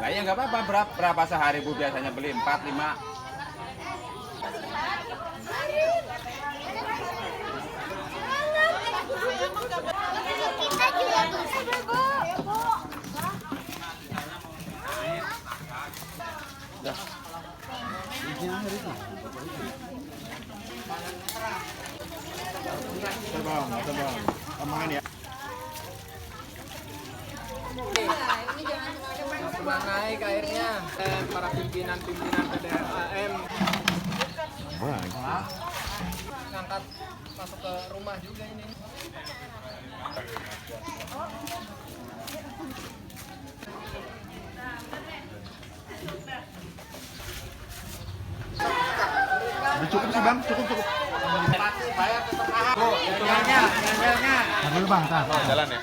Nah ya nggak apa-apa, berapa sehari Bu biasanya beli? 4, 5? Kita juga bisa Bu. Terbang, omongan ya. Sudah naik airnya. Para pimpinan-pimpinan PDAM ngangkat masuk ke rumah juga ini. Cukup sih Bang, cukup. Bu, hitungannya. Dulu Bang, Jalan ya.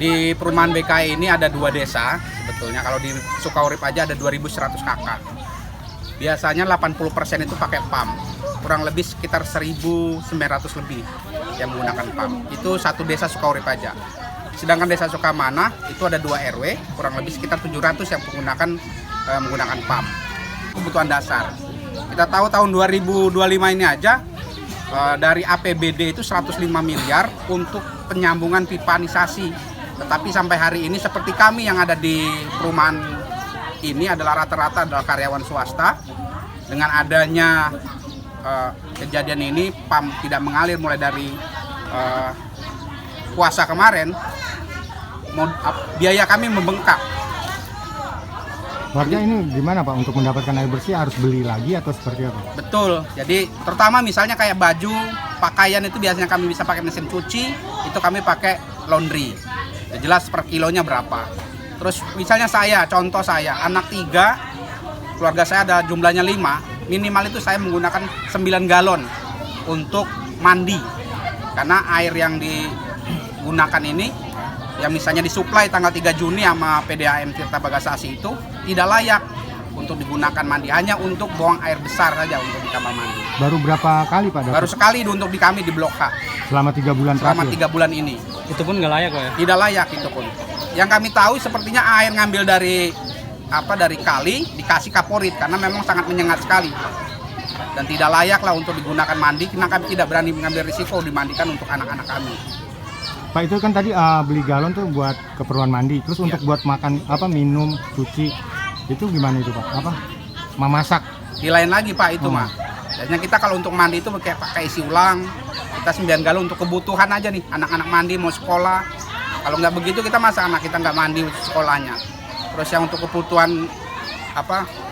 Di perumahan BKI ini ada 2 desa sebetulnya. Kalau di Sukaurip aja ada 2.100 kakak. Biasanya 80% itu pakai PAM. Kurang lebih sekitar 1.900 lebih yang menggunakan PAM. Itu satu desa Sukaurip aja. Sedangkan desa Sukamana itu ada 2 RW, kurang lebih sekitar 700 yang menggunakan PAM. Kebutuhan dasar. Kita tahu tahun 2025 ini aja dari APBD itu 105 miliar untuk penyambungan pipanisasi. Tetapi sampai hari ini seperti kami yang ada di perumahan ini adalah rata-rata adalah karyawan swasta. Dengan adanya kejadian ini PAM tidak mengalir mulai dari puasa kemarin, biaya kami membengkak. warga ini gimana Pak untuk mendapatkan air bersih, harus beli lagi atau seperti apa? Betul, jadi terutama misalnya kayak baju, pakaian itu biasanya kami bisa pakai mesin cuci, itu kami pakai laundry. Ya jelas per kilonya berapa. Terus misalnya contoh saya, anak 3, keluarga saya ada jumlahnya 5, minimal itu saya menggunakan 9 galon untuk mandi. Karena air yang digunakan ini, yang misalnya disuplai tanggal 3 Juni sama PDAM Tirta Bagasasi itu tidak layak untuk digunakan mandi, hanya untuk buang air besar saja untuk di kamar mandi. Baru berapa kali Pak? Baru sekali untuk di kami di Blok H. Selama 3 bulan Selama terakhir? 3 bulan ini. Itu pun nggak layak Pak ya? Tidak layak itu pun. Yang kami tahu sepertinya air ngambil dari kali dikasih kaporit karena memang sangat menyengat sekali. Dan tidak layak lah untuk digunakan mandi, karena kami tidak berani mengambil risiko dimandikan untuk anak-anak kami. Pak, itu kan tadi beli galon tuh buat keperluan mandi, terus untuk buat makan minum, cuci, itu gimana itu Pak? Memasak? Di lain lagi Pak itu mah. Biasanya kita kalau untuk mandi itu pakai isi ulang. Kita 9 galon untuk kebutuhan aja nih, anak-anak mandi mau sekolah. Kalau nggak begitu kita masa anak kita nggak mandi sekolahnya. Terus yang untuk kebutuhan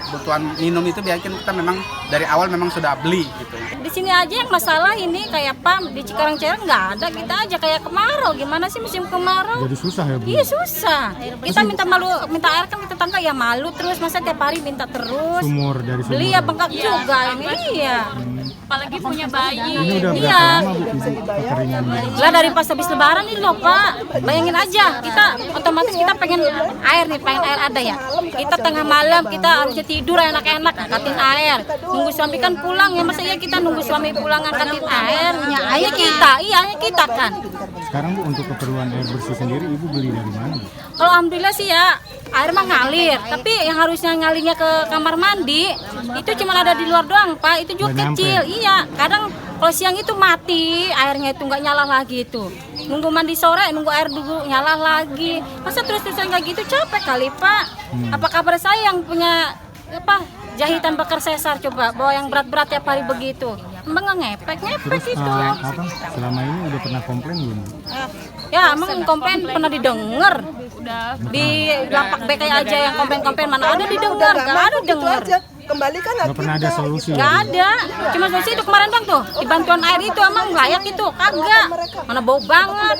kebutuhan minum itu biasanya kita memang dari awal memang sudah beli gitu. Di sini aja yang masalah ini kayak PAM di Cikarang-Cikarang nggak ada, kita aja kayak kemarau. Gimana sih musim kemarau? Jadi susah ya Bu? Iya susah. Kita minta air kan kita tangka ya malu terus, masa tiap hari minta terus. Sumur dari sumur. Beli ya bengkak juga ini. Iya. Apalagi punya bayi. Ini udah berapa Iya. lama Bu kekeringan ini? Lah dari pas habis lebaran ini loh Pak. Bayangin aja, kita otomatis kita pengen air ada ya. Kita tengah malam kita harusnya tidur enak-enak angkatin air. Nunggu suami kan pulang ya, masa ya kita nunggu suami pulang angkatin air. Ya air kita kan. Sekarang Bu untuk keperluan air bersih sendiri Ibu beli dari mana Bu? Kalau alhamdulillah sih ya air mah ngalir, tapi yang harusnya ngalirnya ke kamar mandi itu cuma ada di luar doang Pak, itu juga Nggak kecil. nyampe. Iya, kadang kalau siang itu mati airnya itu nggak nyala lagi itu. Nunggu mandi sore, nunggu air dulu nyala lagi. Masa terus-terusan kayak gitu capek kali Pak. Apa kabar saya yang punya jahitan bakar sesar, coba bawa yang berat-berat tiap hari begitu. Emang nggak ngepek Terus itu. selama ini udah pernah komplain belum Bu? Ya, emang komplain pernah didengar. Di lapak BKI aja yang komplain-komplain mana ada didengar, nggak ada dengar. Kembalikan Nggak pernah ada solusi Nggak ya Bu? ada, cuma solusi itu kemarin bang tuh, di bantuan air itu emang layak itu, kagak, mana bau banget.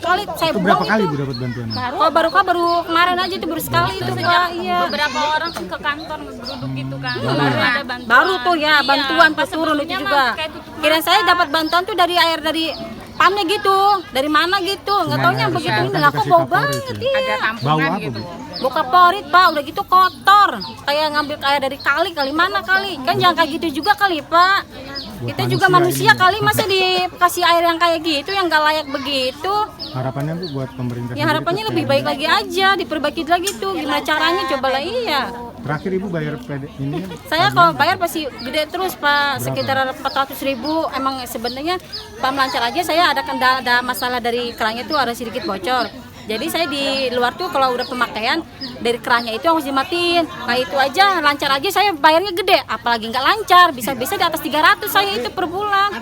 Kali saya Itu berapa buang kali itu. Bu dapat bantuan? Oh baru kemarin aja itu baru sekali itu Pak, iya. Beberapa orang sih ke kantor duduk gitu kan. Baru ada bantuan. Baru tuh ya Iya, bantuan pas pas turun itu sebelumnya juga. mah kayak tutup Kirain saya dapat bantuan tuh dari air dari pamnya gitu. Dari mana gitu? Nggak taunya harus begitu ini kan lah kok dikasih bau kaporit banget ya. iya. Bau apa Bu? Bau kaporit Pak, udah gitu kotor. Kayak ngambil kayak dari kali mana kali. Kan jangan kayak gitu juga kali Pak. Kita juga manusia ini. kali masa dikasih air yang kayak gitu yang nggak layak begitu. Harapannya Bu buat pemerintah Ya sendiri harapannya tuh lebih kayak baik lagi aja, diperbaiki lagi tuh. Gimana caranya cobalah iya. terakhir Ibu bayar ini Saya kalau bayar pasti gede terus Pak, sekitar 400.000. Emang sebenarnya pam lancar aja saya ada masalah dari kerannya tuh ada sedikit bocor. Jadi saya di luar tuh kalau udah pemakaian dari kerannya itu harus dimatiin. Nah itu aja lancar aja saya bayarnya gede, apalagi nggak lancar bisa-bisa di atas 300 saya itu per bulan.